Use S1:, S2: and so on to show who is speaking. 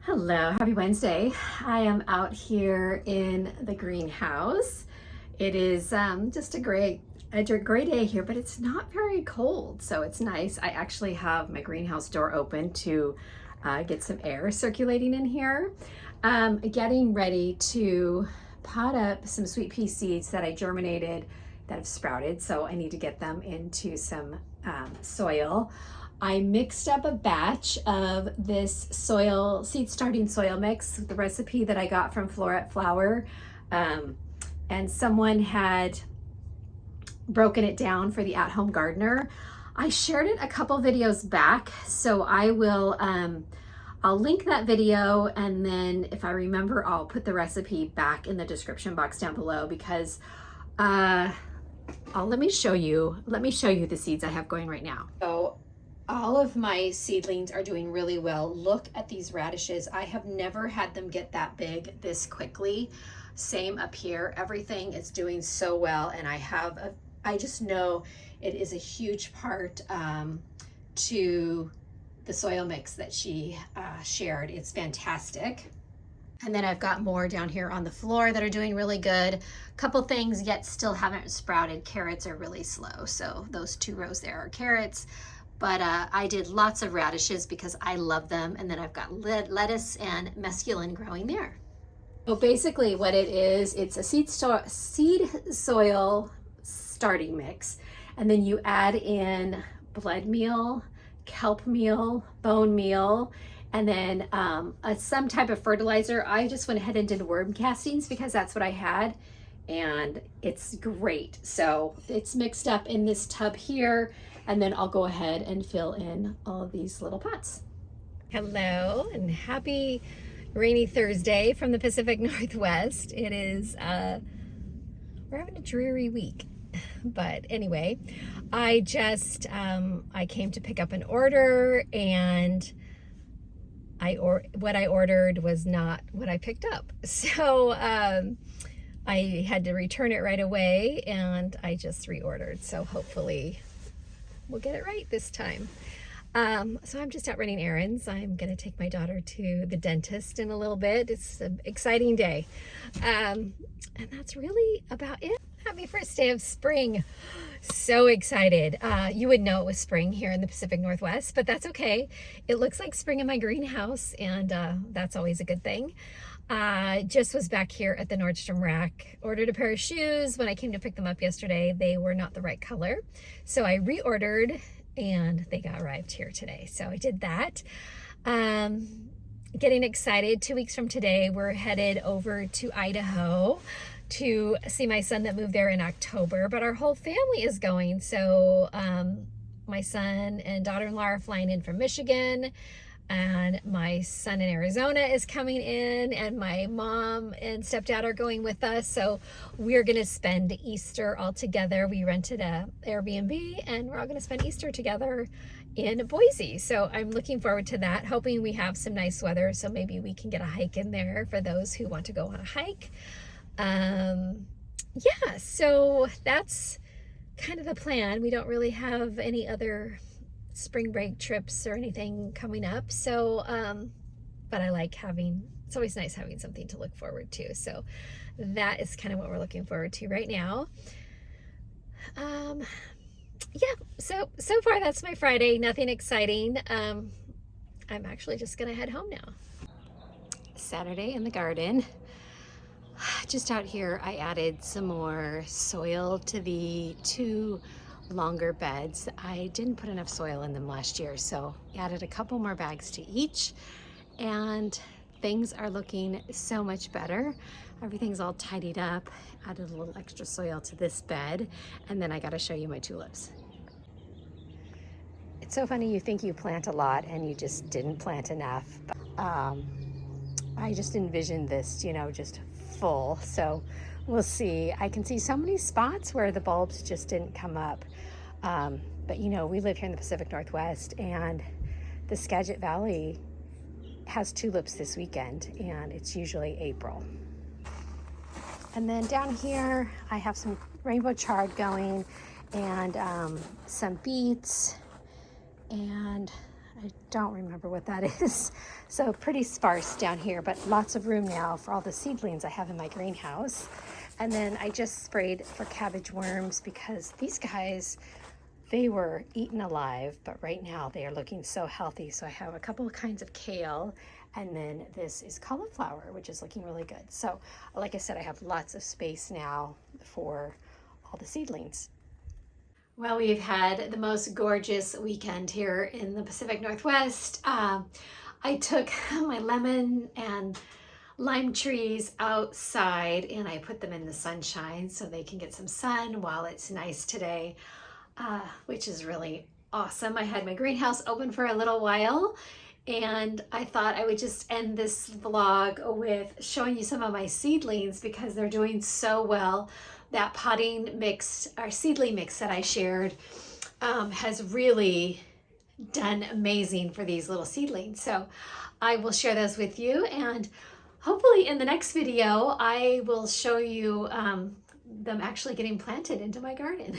S1: Hello, happy Wednesday. I am out here in the greenhouse. It is just a great day here, but it's not very cold, so it's nice. I actually have my greenhouse door open to get some air circulating in here. Getting ready to pot up some sweet pea seeds that I germinated that have sprouted, so I need to get them into some soil. I mixed up a batch of this seed starting soil mix, the recipe that I got from Floret Flower. And someone had broken it down for the at-home gardener. I shared it a couple videos back, so I'll link that video, and then if I remember, I'll put the recipe back in the description box down below because let me show you the seeds I have going right now. So all of my seedlings are doing really well. Look at these radishes. I have never had them get that big this quickly. Same up here. Everything is doing so well, and I just know it is a huge part to the soil mix that she shared. It's fantastic. And then I've got more down here on the floor that are doing really good. Couple things yet still haven't sprouted. Carrots are really slow, so those 2 rows there are carrots. But I did lots of radishes because I love them. And then I've got lettuce and mesclun growing there. So basically what it is, it's a seed soil starting mix. And then you add in blood meal, kelp meal, bone meal, and then some type of fertilizer. I just went ahead and did worm castings because that's what I had. And it's great. So it's mixed up in this tub here. And then I'll go ahead and fill in all of these little pots. Hello and happy rainy Thursday from the Pacific Northwest. It is, we're having a dreary week. But anyway, I came to pick up an order, and what I ordered was not what I picked up. So I had to return it right away, and I just reordered. So hopefully we'll get it right this time. So I'm just out running errands. I'm going to take my daughter to the dentist in a little bit. It's an exciting day. And that's really about it. Happy first day of spring. So excited. You would know it was spring here in the Pacific Northwest, but that's okay. It looks like spring in my greenhouse, and that's always a good thing. Just was back here at the Nordstrom Rack, ordered a pair of shoes. When I came to pick them up yesterday, they were not the right color. So I reordered, and they arrived here today. So I did that. Getting excited. 2 weeks from today, we're headed over to Idaho to see my son that moved there in October, but our whole family is going. So my son and daughter-in-law are flying in from Michigan, and my son in Arizona is coming in, and my mom and stepdad are going with us. So we're going to spend Easter all together. We rented a Airbnb, and we're all going to spend Easter together in Boise. So I'm looking forward to that, hoping we have some nice weather, so maybe we can get a hike in there for those who want to go on a hike. Yeah, so that's kind of the plan. We don't really have any other spring break trips or anything coming up. So, but it's always nice having something to look forward to. So that is kind of what we're looking forward to right now. Yeah, so far that's my Friday. Nothing exciting. I'm actually just gonna head home now. Saturday in the garden. Just out here, I added some more soil to the 2 longer beds. I didn't put enough soil in them last year, so added a couple more bags to each, and things are looking so much better. Everything's all tidied up. Added a little extra soil to this bed, and then I got to show you my tulips. It's so funny, you think you plant a lot and you just didn't plant enough. I just envisioned this, just full. So we'll see. I can see so many spots where the bulbs just didn't come up. But we live here in the Pacific Northwest, and the Skagit Valley has tulips this weekend, and it's usually April. And then down here, I have some rainbow chard going, and some beets, and I don't remember what that is. So pretty sparse down here, but lots of room now for all the seedlings I have in my greenhouse. And then I just sprayed for cabbage worms because these guys, they were eaten alive, but right now they are looking so healthy. So I have a couple of kinds of kale, and then this is cauliflower, which is looking really good. So like I said, I have lots of space now for all the seedlings. Well, we've had the most gorgeous weekend here in the Pacific Northwest. I took my lemon and lime trees outside and I put them in the sunshine so they can get some sun while it's nice today, which is really awesome. I had my greenhouse open for a little while and I thought I would just end this vlog with showing you some of my seedlings because they're doing so well. That potting mix, our seedling mix that I shared, has really done amazing for these little seedlings. So I will share those with you, and hopefully in the next video, I will show you them actually getting planted into my garden.